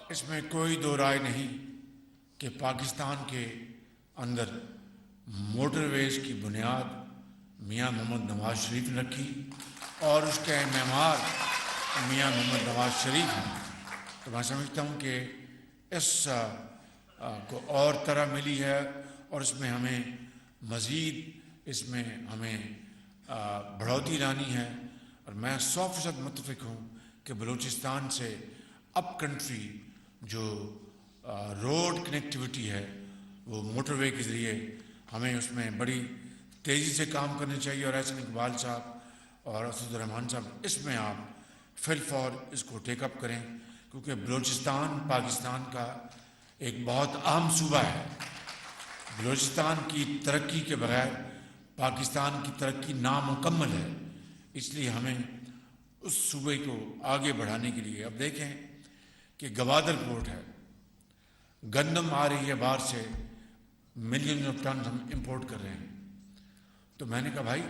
اس میں کوئی دو رائے نہیں کہ پاکستان کے اندر موٹر ویز کی بنیاد میاں محمد نواز شریف نے رکھی اور اس کے معمار میاں محمد نواز شریف ہیں. تو میں سمجھتا ہوں کہ اس کو اور طرح ملی ہے اور اس میں ہمیں مزید اس میں ہمیں بڑھوتری لانی ہے. اور میں 100% متفق ہوں کہ بلوچستان سے اپ کنٹری جو روڈ کنیکٹیوٹی ہے وہ موٹر وے کے ذریعے ہمیں اس میں بڑی تیزی سے کام کرنے چاہیے. اور احسن اقبال صاحب اور اسد الرحمان صاحب اس میں آپ فی الفور اس کو ٹیک اپ کریں کیونکہ بلوچستان پاکستان کا ایک بہت اہم صوبہ ہے. بلوچستان کی ترقی کے بغیر پاکستان کی ترقی نامکمل ہے. اس لیے ہمیں اس صوبے کو آگے بڑھانے کے لیے اب دیکھیں کہ گوادر پورٹ ہے, گندم آ رہی ہے باہر سے, ملین آف ٹن ہم امپورٹ کر رہے ہیں. تو میں نے کہا بھائی